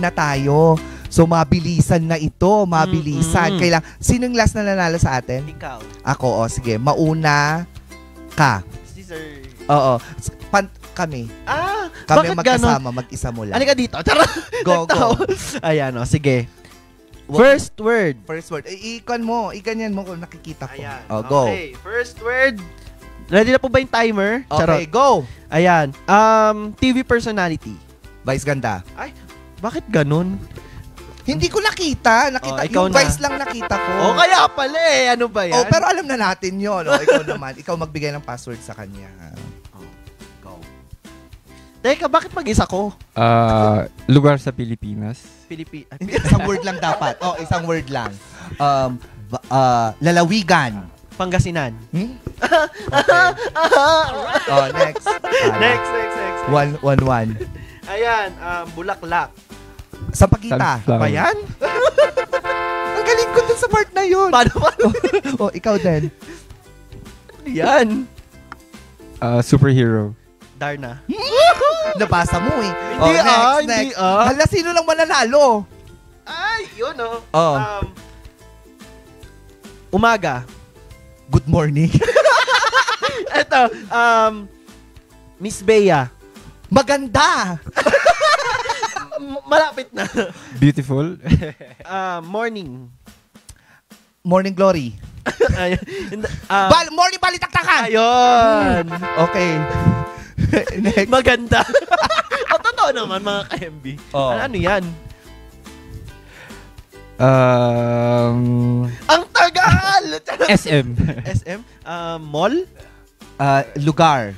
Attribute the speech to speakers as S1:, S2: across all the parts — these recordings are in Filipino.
S1: na tayo. So, mabilisan na ito. Mabilisan. Sinong last na nanalo sa atin?
S2: Ikaw.
S1: Ako, sige. Mauna ka.
S2: Si Sir.
S1: Oo. Kami. Kami
S2: bakit
S1: magkasama. Mag-isa mo lang.
S2: Ano ka dito? Tara.
S1: Go, go.
S2: Ayan, sige. First word.
S1: First word. Ikon mo. Iganyan mo kung nakikita ko.
S2: Ayan.
S1: Go.
S2: Okay. First word. Ready na po ba yung timer?
S1: Okay, go.
S2: Ayan. TV personality.
S1: Vice ganda.
S2: Ay, bakit ganun?
S1: Hindi ko nakita. Yung Vice lang nakita ko.
S2: Kaya pala eh. Ano ba yan?
S1: Pero alam na natin yun. Ikaw naman. Ikaw magbigay ng password sa kanya.
S2: Go. Teka, bakit mag-isa ko?
S3: Lugar sa Pilipinas.
S1: Isang word lang dapat. Isang word lang. Lalawigan.
S2: Pangasinan.
S1: Okay. Next.
S2: Next.
S1: 1-1.
S2: Ayan, Bulaklak.
S1: Sampagita.
S3: Sunflower.
S2: Ba yan?
S1: Ang galing ko dun sa part na yun.
S2: Paano?
S1: Ikaw din.
S2: Yan.
S3: Superhero.
S2: Darna.
S1: Nabasa mo eh.
S2: Hindi.
S1: Hala, sino lang mananalo?
S2: Ay, yun Umaga.
S1: Good morning.
S2: Eto, Miss Bea.
S1: Maganda.
S2: Malapit na.
S3: Beautiful.
S2: Morning.
S1: Morning glory. Morning balitaktakan.
S2: Ayun.
S1: Okay. Next.
S2: Maganda. Totoo naman mga ka-MB. Ano yan? Ang tagal!
S3: SM.
S2: SM? Mall?
S1: Lugar.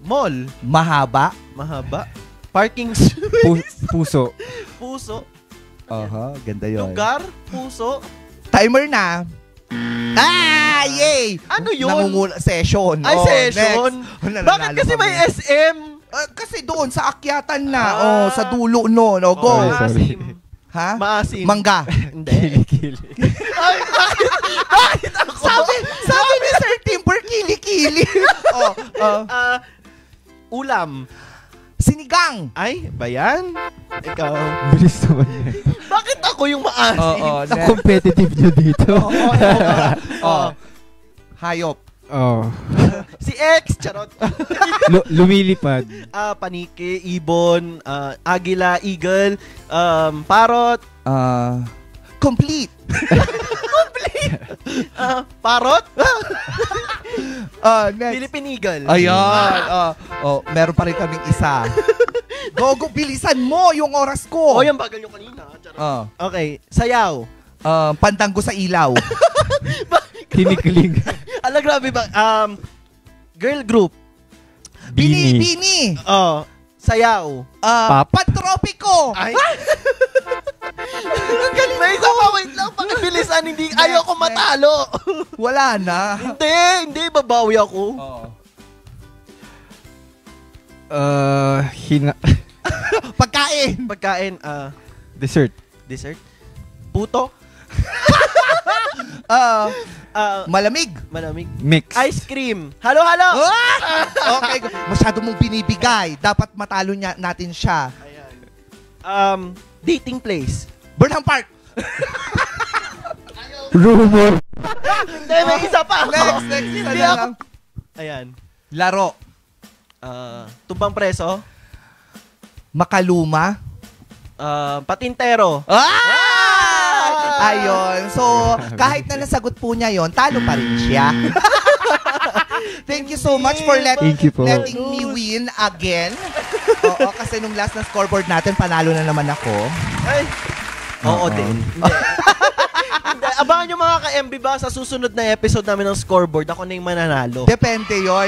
S2: Mall.
S1: Mahaba.
S2: Parking
S3: Puso.
S2: Puso.
S1: Ganda yun.
S2: Lugar. Puso.
S1: Timer na. Yay!
S2: Ano yun?
S1: Session.
S2: Ay, session. Bakit kasi may SM?
S1: Kasi doon, sa akyatan na. Sa dulo no. Go.
S2: Maasim.
S1: Ha?
S2: Maasim.
S1: Mangga.
S2: Hindi. Ay, bakit ako?
S1: Sabi ni Sir Timber, kili-kili.
S2: Ulam.
S1: Sinigang.
S2: Ay, ba yan? Ikaw.
S3: Bilis naman yan.
S2: Bakit ako yung maasim?
S3: Ang competitive nyo dito.
S1: Hayop.
S2: Si X, charot.
S3: Lumilipad.
S2: Paniki, ibon, agila, eagle, parrot.
S1: Complete.
S2: Parrot?
S1: Next.
S2: Philippine eagle.
S1: Ayan. Meron pa rin kaming isa. Go, bilisan mo yung oras ko.
S2: Yung bagal nyo kanina. Charot. Okay, sayaw.
S1: Pantanggo sa ilaw.
S3: Kinikling.
S2: Ala, grabe ba? Girl group.
S1: Bini.
S2: Sayaw.
S1: Pantropiko.
S2: Ay. Ang galing ko. Wait lang, pakibilisan. Ayaw ko matalo.
S1: Wala na.
S2: Hindi, babawi ako. Pagkain.
S3: Dessert.
S2: Puto.
S1: Malamig.
S3: Mix.
S2: Ice cream. Halo.
S1: Okay. Masyado mong binibigay. Dapat matalo natin siya.
S2: Ayan. Dating place.
S1: Burnham Park.
S3: Rumor.
S2: Hindi, may isa pa ako.
S1: Next.
S2: Hindi ako. Ayan.
S1: Laro.
S2: Tumbang preso.
S1: Makaluma.
S2: Patintero.
S1: Ayun. So, kahit na nasagot po niya yon, talo pa rin siya. Thank you so much for letting me win again. Kasi nung last na scoreboard natin, panalo na naman ako.
S2: Ay. Oo din. Abangan nyo mga ka-MB ba sa susunod na episode namin ng scoreboard, ako na yung mananalo.
S1: Depende yon.